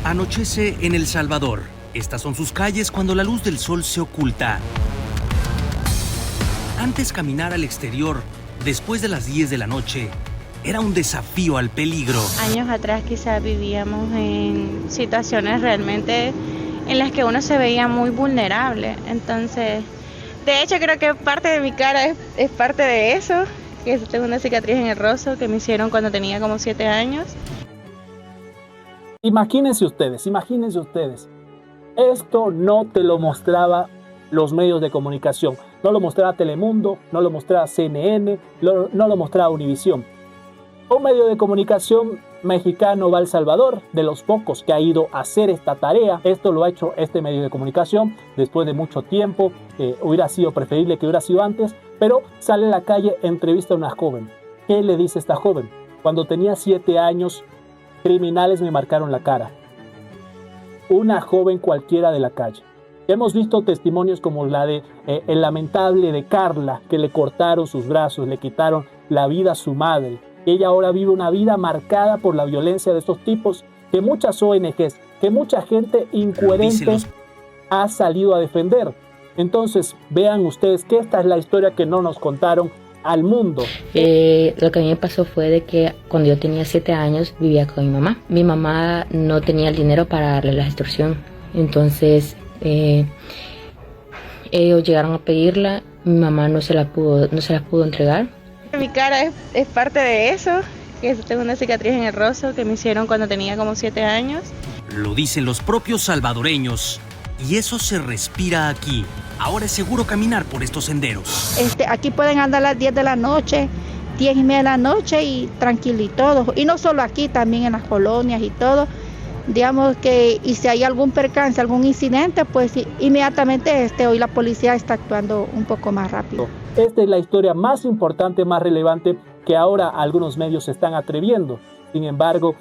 Anochece en El Salvador. Estas son sus calles cuando la luz del sol se oculta. Antes caminar al exterior, después de las 10 de la noche, era un desafío al peligro. Años atrás quizás vivíamos en situaciones realmente en las que uno se veía muy vulnerable. Entonces, de hecho creo que parte de mi cara es parte de eso, que tengo una cicatriz en el rostro que me hicieron cuando tenía como 7 años. Imagínense ustedes, esto no te lo mostraba los medios de comunicación, no lo mostraba Telemundo, no lo mostraba CNN, no lo mostraba Univisión. Un medio de comunicación mexicano va a El Salvador, de los pocos que ha ido a hacer esta tarea. Esto lo ha hecho este medio de comunicación después de mucho tiempo. Hubiera sido preferible que hubiera sido antes, pero sale a la calle, entrevista a una joven. ¿Qué le dice esta joven? Cuando tenía 7 años, criminales me marcaron la cara. Una joven cualquiera de la calle. Hemos visto testimonios como la de el lamentable de Carla, que le cortaron sus brazos, le quitaron la vida a su madre. Ella ahora vive una vida marcada por la violencia de estos tipos que muchas ONGs, que mucha gente incoherente ha salido a defender. Entonces, vean ustedes que esta es la historia que no nos contaron al mundo. Lo que a mí me pasó fue de que cuando yo tenía 7 años vivía con mi mamá. Mi mamá no tenía el dinero para darle la extorsión. Entonces, ellos llegaron a pedirla. Mi mamá no se la pudo entregar. Mi cara es parte de eso, que tengo una cicatriz en el rostro que me hicieron cuando tenía como 7 años. Lo dicen los propios salvadoreños. Y eso se respira aquí. Ahora es seguro caminar por estos senderos. Aquí pueden andar a las 10 de la noche, 10 y media de la noche y tranquilitos. Y no solo aquí, también en las colonias y todo. Digamos que, y si hay algún percance, algún incidente, pues inmediatamente hoy la policía está actuando un poco más rápido. Esta es la historia más importante, más relevante que ahora algunos medios se están atreviendo. Sin embargo,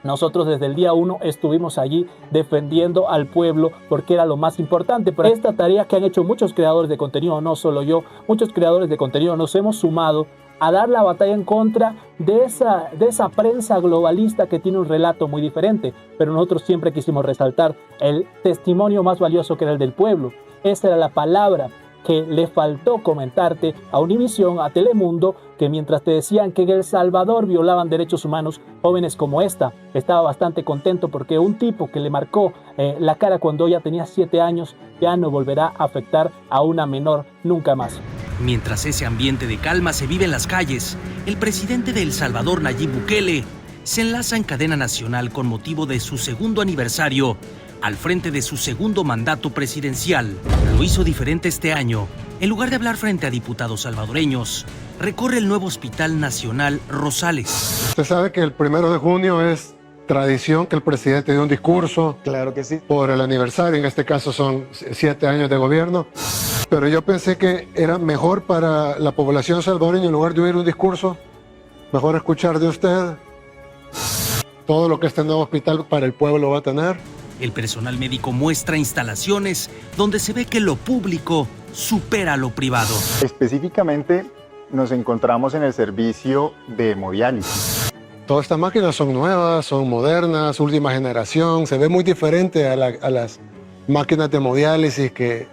nosotros desde el día 1 estuvimos allí defendiendo al pueblo porque era lo más importante. Pero esta tarea que han hecho muchos creadores de contenido, no solo yo, muchos creadores de contenido nos hemos sumado a dar la batalla en contra de esa prensa globalista que tiene un relato muy diferente. Pero nosotros siempre quisimos resaltar el testimonio más valioso que era el del pueblo. Esa era la palabra que le faltó comentarte a Univisión, a Telemundo, que mientras te decían que en El Salvador violaban derechos humanos, jóvenes como esta, estaba bastante contento porque un tipo que le marcó la cara cuando ella tenía 7 años ya no volverá a afectar a una menor nunca más. Mientras ese ambiente de calma se vive en las calles, el presidente de El Salvador, Nayib Bukele, se enlaza en cadena nacional con motivo de su 2º aniversario al frente de su 2º mandato presidencial. Lo hizo diferente este año. En lugar de hablar frente a diputados salvadoreños, recorre el nuevo Hospital Nacional Rosales. Usted sabe que el 1 de junio es tradición que el presidente dé un discurso. Claro que sí. Por el aniversario, en este caso son 7 años de gobierno. Pero yo pensé que era mejor para la población salvadoreña, en lugar de oír un discurso, mejor escuchar de usted todo lo que este nuevo hospital para el pueblo va a tener. El personal médico muestra instalaciones donde se ve que lo público supera lo privado. Específicamente nos encontramos en el servicio de hemodiálisis. Todas estas máquinas son nuevas, son modernas, última generación. Se ve muy diferente a las máquinas de hemodiálisis que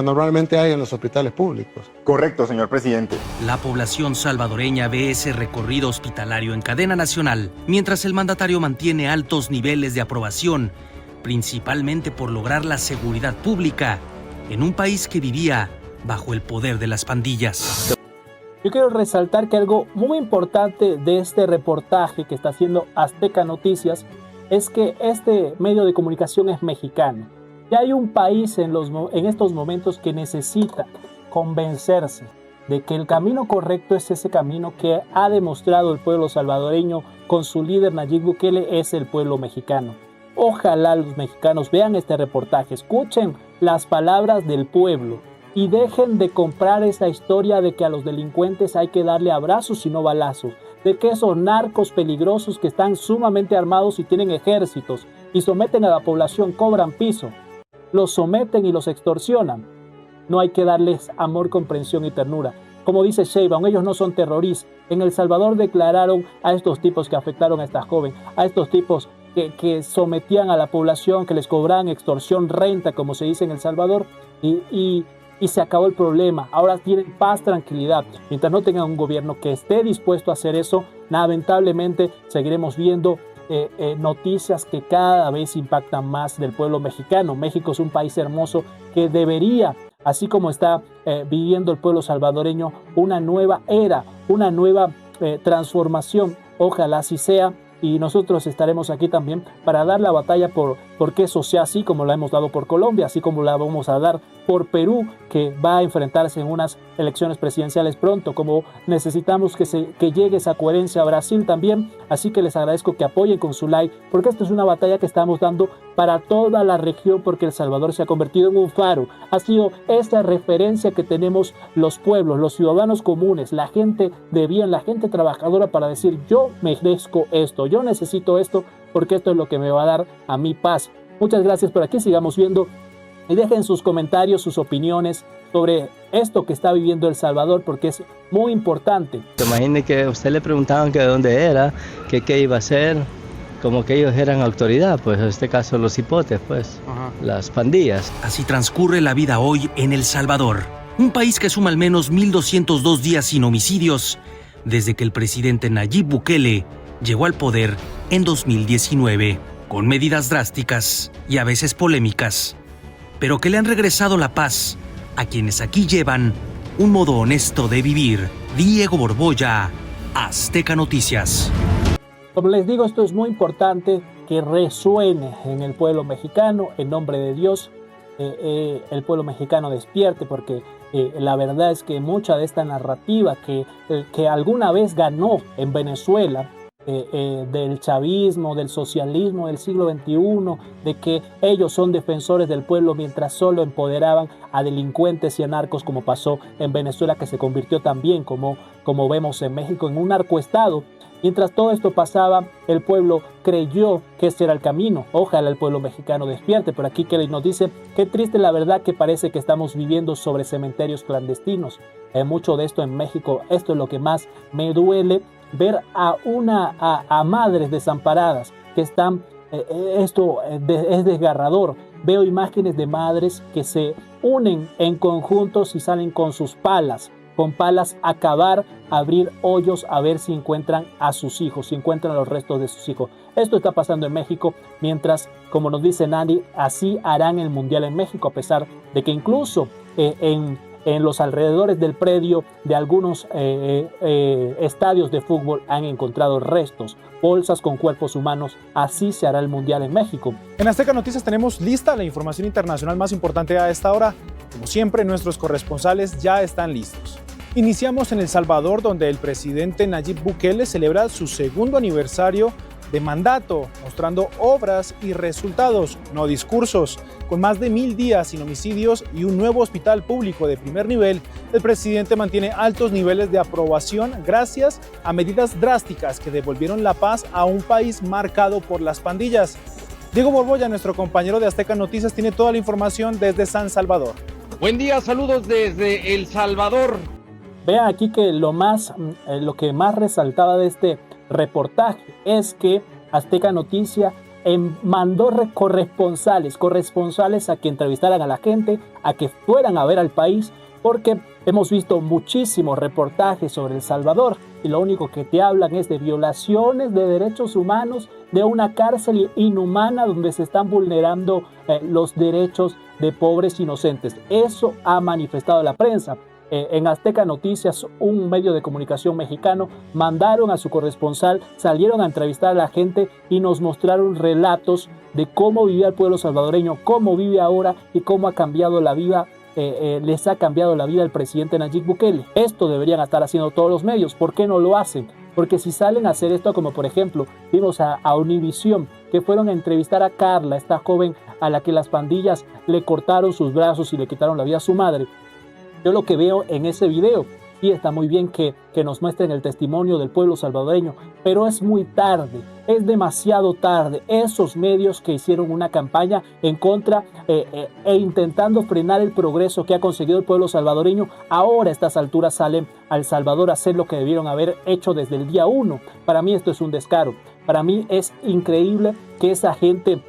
normalmente hay en los hospitales públicos. Correcto, señor presidente. La población salvadoreña ve ese recorrido hospitalario en cadena nacional, mientras el mandatario mantiene altos niveles de aprobación, principalmente por lograr la seguridad pública en un país que vivía bajo el poder de las pandillas. Yo quiero resaltar que algo muy importante de este reportaje que está haciendo Azteca Noticias es que este medio de comunicación es mexicano. Ya hay un país en estos momentos que necesita convencerse de que el camino correcto es ese camino que ha demostrado el pueblo salvadoreño con su líder Nayib Bukele, es el pueblo mexicano. Ojalá los mexicanos vean este reportaje, escuchen las palabras del pueblo y dejen de comprar esa historia de que a los delincuentes hay que darle abrazos y no balazos, de que esos narcos peligrosos que están sumamente armados y tienen ejércitos y someten a la población, cobran piso. Los someten y los extorsionan. No hay que darles amor, comprensión y ternura. Como dice Sheinbaum, ellos no son terroristas. En El Salvador declararon a estos tipos que afectaron a esta joven, a estos tipos que sometían a la población, que les cobraban extorsión, renta, como se dice en El Salvador, y se acabó el problema. Ahora tienen paz, tranquilidad. Mientras no tengan un gobierno que esté dispuesto a hacer eso, lamentablemente seguiremos viendo noticias que cada vez impactan más del pueblo mexicano. México es un país hermoso que debería, así como está viviendo el pueblo salvadoreño, una nueva era, una nueva transformación. Ojalá así sea. Y nosotros estaremos aquí también para dar la batalla por que eso sea así, como la hemos dado por Colombia, así como la vamos a dar por Perú, que va a enfrentarse en unas elecciones presidenciales pronto, como necesitamos que llegue esa coherencia a Brasil también. Así que les agradezco que apoyen con su like, porque esta es una batalla que estamos dando para toda la región, porque El Salvador se ha convertido en un faro. Ha sido esta referencia que tenemos los pueblos, los ciudadanos comunes, la gente de bien, la gente trabajadora, para decir: yo merezco esto, yo necesito esto, porque esto es lo que me va a dar a mí paz. Muchas gracias por aquí, sigamos viendo y dejen sus comentarios, sus opiniones sobre esto que está viviendo El Salvador, porque es muy importante. Imagine que a usted le preguntaban que de dónde era, que qué iba a hacer, como que ellos eran autoridad, pues en este caso los hipotes, pues, las pandillas. Así transcurre la vida hoy en El Salvador, un país que suma al menos 1.202 días sin homicidios, desde que el presidente Nayib Bukele llegó al poder en 2019, con medidas drásticas y a veces polémicas, pero que le han regresado la paz a quienes aquí llevan un modo honesto de vivir. Diego Borbolla, Azteca Noticias. Como les digo, esto es muy importante que resuene en el pueblo mexicano. En nombre de Dios, el pueblo mexicano despierte, porque la verdad es que mucha de esta narrativa que alguna vez ganó en Venezuela, del chavismo, del socialismo del siglo XXI, de que ellos son defensores del pueblo mientras solo empoderaban a delincuentes y a narcos, como pasó en Venezuela, que se convirtió también, como vemos en México, en un narcoestado. Mientras todo esto pasaba, el pueblo creyó que este era el camino. Ojalá el pueblo mexicano despierte. Por aquí Kelly nos dice: qué triste la verdad que parece que estamos viviendo sobre cementerios clandestinos. Mucho de esto en México, esto es lo que más me duele, ver a madres desamparadas que están, esto es desgarrador. Veo imágenes de madres que se unen en conjuntos y salen con sus palas, a cavar, a abrir hoyos, a ver si encuentran a sus hijos, si encuentran los restos de sus hijos. Esto está pasando en México, mientras, como nos dice Nandi, así harán el Mundial en México, a pesar de que incluso en los alrededores del predio de algunos estadios de fútbol han encontrado restos, bolsas con cuerpos humanos. Así se hará el Mundial en México. En Azteca Noticias tenemos lista la información internacional más importante a esta hora. Como siempre, nuestros corresponsales ya están listos. Iniciamos en El Salvador, donde el presidente Nayib Bukele celebra su segundo aniversario de mandato, mostrando obras y resultados, no discursos. Con más de 1.000 días sin homicidios y un nuevo hospital público de primer nivel, el presidente mantiene altos niveles de aprobación gracias a medidas drásticas que devolvieron la paz a un país marcado por las pandillas. Diego Borbolla, nuestro compañero de Azteca Noticias, tiene toda la información desde San Salvador. Buen día, saludos desde El Salvador. Vean aquí que lo que más resaltaba de este reportaje es que Azteca Noticia mandó corresponsales a que entrevistaran a la gente, a que fueran a ver al país, porque hemos visto muchísimos reportajes sobre El Salvador y lo único que te hablan es de violaciones de derechos humanos, de una cárcel inhumana donde se están vulnerando los derechos de pobres inocentes. Eso ha manifestado la prensa. En Azteca Noticias, un medio de comunicación mexicano, mandaron a su corresponsal, salieron a entrevistar a la gente y nos mostraron relatos de cómo vivía el pueblo salvadoreño, cómo vive ahora y cómo ha cambiado la vida, les ha cambiado la vida el presidente Nayib Bukele. Esto deberían estar haciendo todos los medios. ¿Por qué no lo hacen? Porque si salen a hacer esto, como por ejemplo vimos a Univisión, que fueron a entrevistar a Carla, esta joven a la que las pandillas le cortaron sus brazos y le quitaron la vida a su madre. Yo lo que veo en ese video Sí, está muy bien que nos muestren el testimonio del pueblo salvadoreño, pero es muy tarde, es demasiado tarde. Esos medios que hicieron una campaña en contra e intentando frenar el progreso que ha conseguido el pueblo salvadoreño, ahora a estas alturas salen a El Salvador a hacer lo que debieron haber hecho desde el día 1. Para mí esto es un descaro. Para mí es increíble que esa gente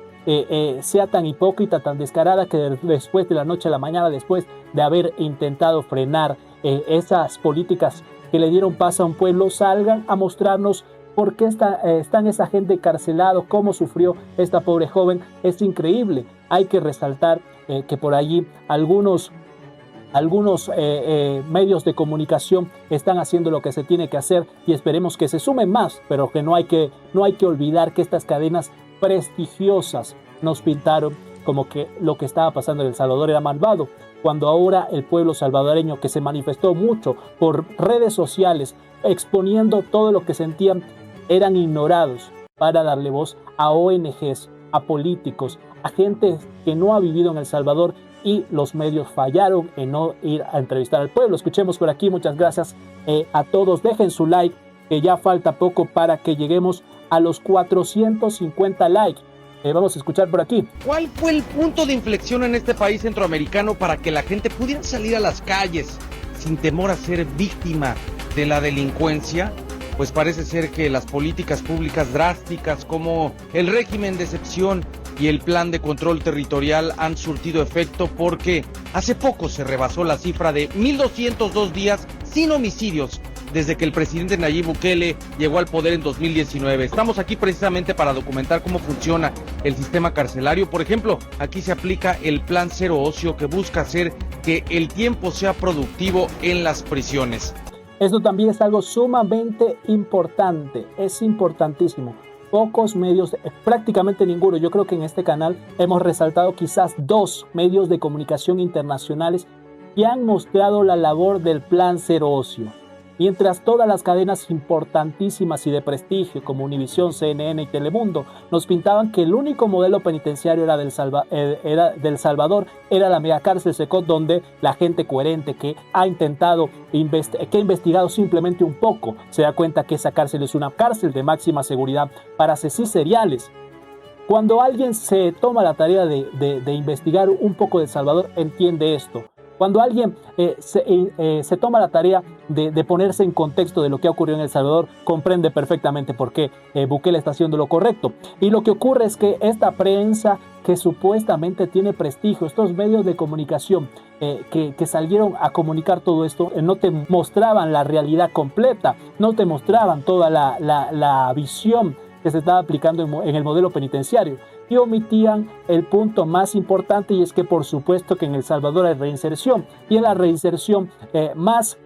sea tan hipócrita, tan descarada, que después de la noche a la mañana, después de haber intentado frenar esas políticas que le dieron paz a un pueblo, salgan a mostrarnos por qué están esa gente encarcelada, cómo sufrió esta pobre joven. Es increíble. Hay que resaltar que por allí algunos medios de comunicación están haciendo lo que se tiene que hacer, y esperemos que se sumen más, pero que no hay que olvidar que estas cadenas prestigiosas nos pintaron como que lo que estaba pasando en El Salvador era malvado, cuando ahora el pueblo salvadoreño, que se manifestó mucho por redes sociales exponiendo todo lo que sentían, eran ignorados para darle voz a ONGs, a políticos, a gente que no ha vivido en El Salvador, y los medios fallaron en no ir a entrevistar al pueblo. Escuchemos por aquí. Muchas gracias a todos. Dejen su like, que ya falta poco para que lleguemos a los 450 likes. Vamos a escuchar por aquí. ¿Cuál fue el punto de inflexión en este país centroamericano para que la gente pudiera salir a las calles sin temor a ser víctima de la delincuencia? Pues parece ser que las políticas públicas drásticas como el régimen de excepción y el plan de control territorial han surtido efecto, porque hace poco se rebasó la cifra de 1.202 días sin homicidios desde que el presidente Nayib Bukele llegó al poder en 2019. Estamos aquí precisamente para documentar cómo funciona el sistema carcelario. Por ejemplo, aquí se aplica el Plan Cero Ocio, que busca hacer que el tiempo sea productivo en las prisiones. Esto también es algo sumamente importante, es importantísimo. Pocos medios, prácticamente ninguno. Yo creo que en este canal hemos resaltado quizás 2 medios de comunicación internacionales que han mostrado la labor del Plan Cero Ocio. Mientras todas las cadenas importantísimas y de prestigio como Univisión, CNN y Telemundo nos pintaban que el único modelo penitenciario era del Salvador, era la megacárcel Secot, donde la gente coherente que ha investigado simplemente un poco se da cuenta que esa cárcel es una cárcel de máxima seguridad para asesinos seriales. Cuando alguien se toma la tarea de investigar un poco de El Salvador, entiende esto. Cuando alguien se toma la tarea de ponerse en contexto de lo que ha ocurrido en El Salvador, comprende perfectamente por qué Bukele está haciendo lo correcto. Y lo que ocurre es que esta prensa que supuestamente tiene prestigio, estos medios de comunicación que salieron a comunicar todo esto, no te mostraban la realidad completa, no te mostraban toda la visión que se estaba aplicando en el modelo penitenciario, y omitían el punto más importante, y es que por supuesto que en El Salvador hay reinserción, y es la reinserción más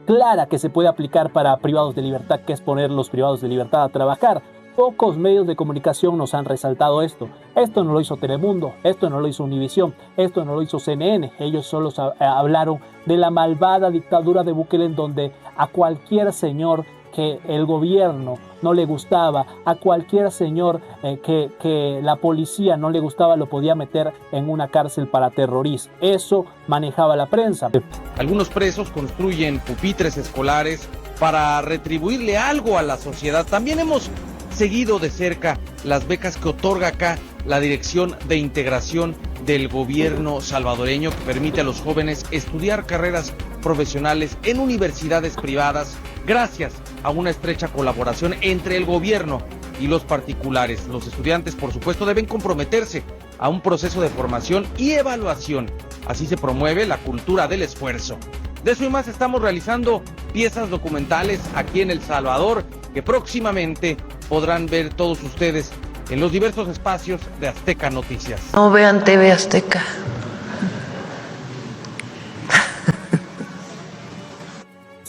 clara que se puede aplicar para privados de libertad, que es poner los privados de libertad a trabajar. Pocos medios de comunicación nos han resaltado esto. Esto no lo hizo Telemundo, esto no lo hizo Univisión, esto no lo hizo CNN. Ellos solo hablaron de la malvada dictadura de Bukele, en donde a cualquier señor que el gobierno no le gustaba, a cualquier señor que la policía no le gustaba, lo podía meter en una cárcel para terroristas. Eso manejaba la prensa. Algunos presos construyen pupitres escolares para retribuirle algo a la sociedad. También hemos seguido de cerca las becas que otorga acá la Dirección de Integración del Gobierno salvadoreño, que permite a los jóvenes estudiar carreras profesionales en universidades privadas gracias a una estrecha colaboración entre el gobierno y los particulares. Los estudiantes, por supuesto, deben comprometerse a un proceso de formación y evaluación. Así se promueve la cultura del esfuerzo. De eso y más estamos realizando piezas documentales aquí en El Salvador, que próximamente podrán ver todos ustedes en los diversos espacios de Azteca Noticias. No vean TV Azteca.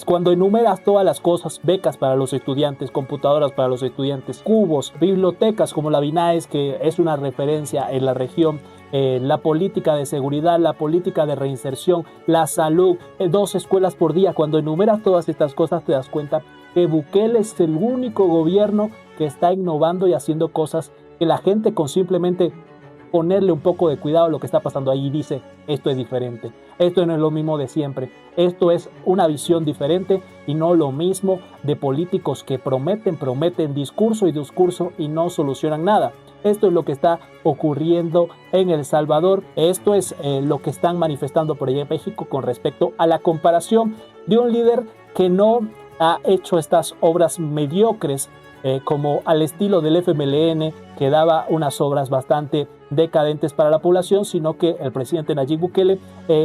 Cuando enumeras todas las cosas, becas para los estudiantes, computadoras para los estudiantes, cubos, bibliotecas como la BINAES, que es una referencia en la región, la política de seguridad, la política de reinserción, la salud, 2 escuelas por día. Cuando enumeras todas estas cosas, te das cuenta que Bukele es el único gobierno que está innovando y haciendo cosas que la gente con simplemente ponerle un poco de cuidado a lo que está pasando ahí y dice, esto es diferente, esto no es lo mismo de siempre, esto es una visión diferente y no lo mismo de políticos que prometen discurso y no solucionan nada. Esto es lo que está ocurriendo en El Salvador, esto es lo que están manifestando por allá en México con respecto a la comparación de un líder que no ha hecho estas obras mediocres como al estilo del FMLN, que daba unas obras bastante decadentes para la población, sino que el presidente Nayib Bukele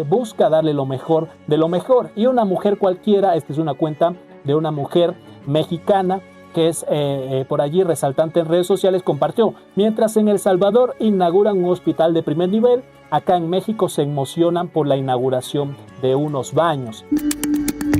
busca darle lo mejor de lo mejor. Y una mujer cualquiera, esta es una cuenta de una mujer mexicana que es por allí resaltante en redes sociales, compartió: mientras en El Salvador inauguran un hospital de primer nivel, acá en México se emocionan por la inauguración de unos baños.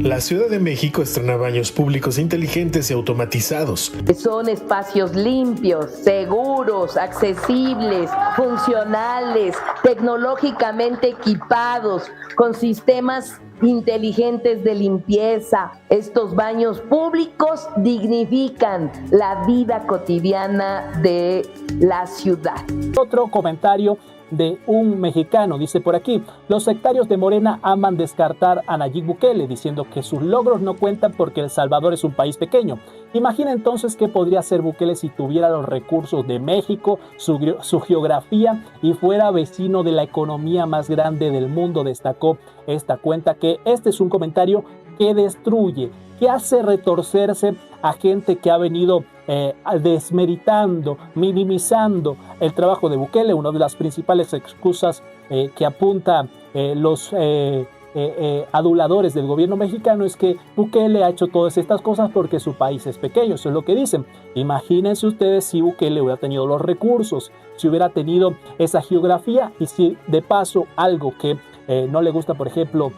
La Ciudad de México estrena baños públicos inteligentes y automatizados. Son espacios limpios, seguros, accesibles, funcionales, tecnológicamente equipados, con sistemas inteligentes de limpieza. Estos baños públicos dignifican la vida cotidiana de la ciudad. Otro comentario de un mexicano, dice por aquí: los sectarios de Morena aman descartar a Nayib Bukele, diciendo que sus logros no cuentan porque El Salvador es un país pequeño. Imagina entonces qué podría hacer Bukele si tuviera los recursos de México, su geografía y fuera vecino de la economía más grande del mundo. Destacó esta cuenta que este es un comentario que destruye, que hace retorcerse a gente que ha venido desmeritando, minimizando el trabajo de Bukele. Una de las principales excusas que apunta los aduladores del gobierno mexicano es que Bukele ha hecho todas estas cosas porque su país es pequeño. Eso es lo que dicen. Imagínense ustedes si Bukele hubiera tenido los recursos, si hubiera tenido esa geografía y si de paso algo que no le gusta, por ejemplo,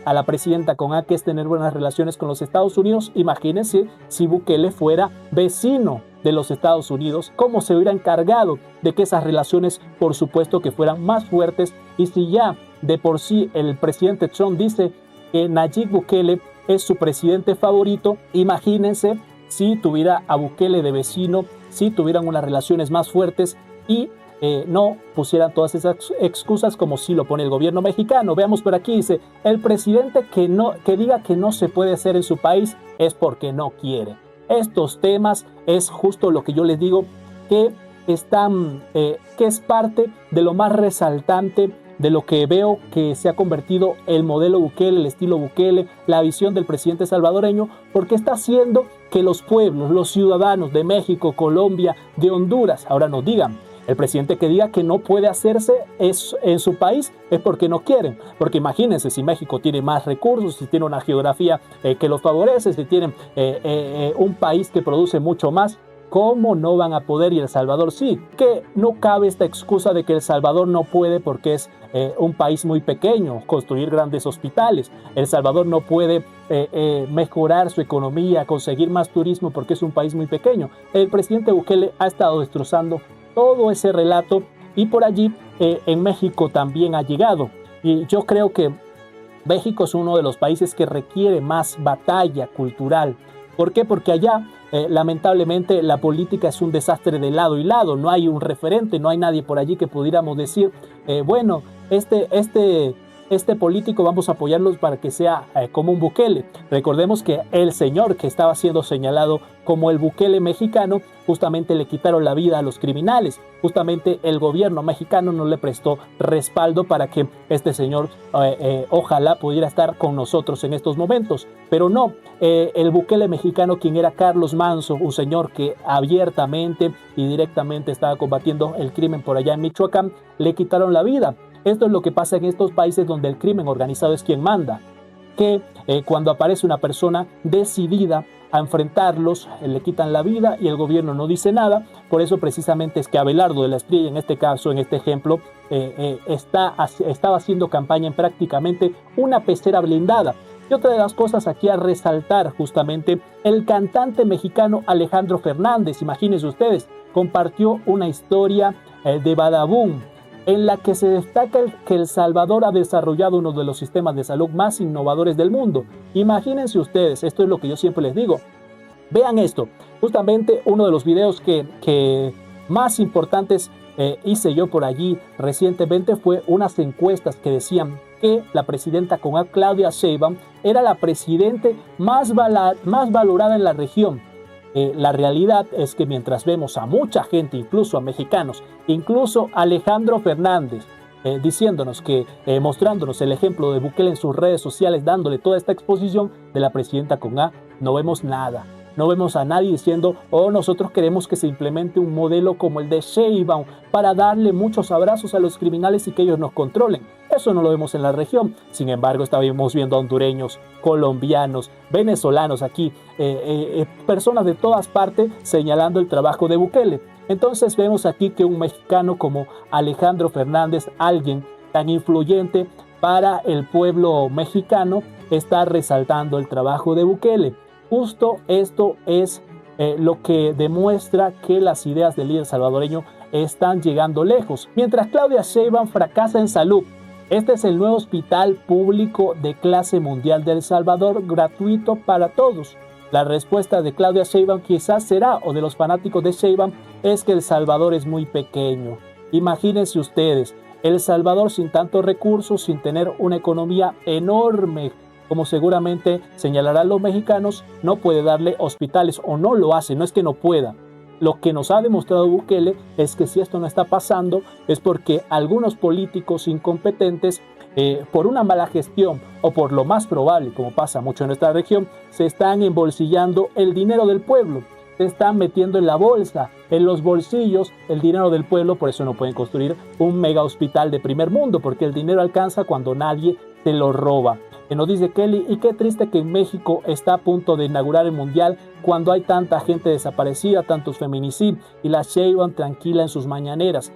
a la presidenta con A, que es tener buenas relaciones con los Estados Unidos. Imagínense si Bukele fuera vecino de los Estados Unidos, cómo se hubiera encargado de que esas relaciones, por supuesto, que fueran más fuertes. Y si ya de por sí el presidente Trump dice que Nayib Bukele es su presidente favorito, imagínense si tuviera a Bukele de vecino, si tuvieran unas relaciones más fuertes y no pusieran todas esas excusas como si lo pone el gobierno mexicano. Veamos por aquí, dice: el presidente que diga que no se puede hacer en su país es porque no quiere. Estos temas es justo lo que yo les digo, que están, que es parte de lo más resaltante de lo que veo que se ha convertido el modelo Bukele, el estilo Bukele, la visión del presidente salvadoreño, porque está haciendo que los pueblos, los ciudadanos de México, Colombia, de Honduras, ahora nos digan: el presidente que diga que no puede hacerse en su país es porque no quieren. Porque imagínense, si México tiene más recursos, si tiene una geografía que los favorece, si tienen un país que produce mucho más, ¿cómo no van a poder? Y El Salvador sí. Que no cabe esta excusa de que El Salvador no puede porque es un país muy pequeño, construir grandes hospitales. El Salvador no puede mejorar su economía, conseguir más turismo porque es un país muy pequeño. El presidente Bukele ha estado destrozando todo ese relato y por allí en México también ha llegado. Y yo creo que México es uno de los países que requiere más batalla cultural. ¿Por qué? Porque allá lamentablemente la política es un desastre de lado y lado. No hay un referente, no hay nadie por allí que pudiéramos decir, bueno, este político vamos a apoyarlos para que sea como un Bukele. Recordemos que el señor que estaba siendo señalado como el Bukele mexicano, justamente le quitaron la vida a los criminales. Justamente el gobierno mexicano no le prestó respaldo para que este señor ojalá pudiera estar con nosotros en estos momentos. Pero no, el Bukele mexicano, quien era Carlos Manzo, un señor que abiertamente y directamente estaba combatiendo el crimen por allá en Michoacán, le quitaron la vida. Esto es lo que pasa en estos países donde el crimen organizado es quien manda, que cuando aparece una persona decidida a enfrentarlos, le quitan la vida y el gobierno no dice nada. Por eso precisamente es que Abelardo de la Espriella, en este caso, en este ejemplo, estaba haciendo campaña en prácticamente una pecera blindada. Y otra de las cosas aquí a resaltar, justamente, el cantante mexicano Alejandro Fernández, imagínense ustedes, compartió una historia de Badabun, en la que se destaca que El Salvador ha desarrollado uno de los sistemas de salud más innovadores del mundo. Imagínense ustedes, esto es lo que yo siempre les digo. Vean esto, justamente uno de los videos que más importantes hice yo por allí recientemente fue unas encuestas que decían que la presidenta con A, Claudia Sheinbaum, era la presidente más valorada en la región. La realidad es que mientras vemos a mucha gente, incluso a mexicanos, incluso a Alejandro Fernández, diciéndonos que, mostrándonos el ejemplo de Bukele en sus redes sociales, dándole toda esta exposición de la presidenta con A, no vemos nada. No vemos a nadie diciendo, nosotros queremos que se implemente un modelo como el de Sheinbaum para darle muchos abrazos a los criminales y que ellos nos controlen. Eso no lo vemos en la región. Sin embargo, estábamos viendo a hondureños, colombianos, venezolanos aquí, personas de todas partes señalando el trabajo de Bukele. Entonces vemos aquí que un mexicano como Alejandro Fernández, alguien tan influyente para el pueblo mexicano, está resaltando el trabajo de Bukele. Justo esto es lo que demuestra que las ideas del líder salvadoreño están llegando lejos. Mientras Claudia Sheinbaum fracasa en salud, este es el nuevo hospital público de clase mundial de El Salvador, gratuito para todos. La respuesta de Claudia Sheinbaum quizás será, o de los fanáticos de Sheinbaum, es que El Salvador es muy pequeño. Imagínense ustedes, El Salvador sin tantos recursos, sin tener una economía enorme, como seguramente señalarán los mexicanos, no puede darle hospitales o no lo hace, no es que no pueda. Lo que nos ha demostrado Bukele es que si esto no está pasando es porque algunos políticos incompetentes, por una mala gestión o por lo más probable, como pasa mucho en nuestra región, se están embolsillando el dinero del pueblo, se están metiendo en la bolsa, en los bolsillos el dinero del pueblo. Por eso no pueden construir un mega hospital de primer mundo, porque el dinero alcanza cuando nadie se lo roba. Nos dice Kelly, y qué triste que en México está a punto de inaugurar el Mundial cuando hay tanta gente desaparecida, tantos feminicidios, y la Sheinbaum tranquila en sus mañaneras.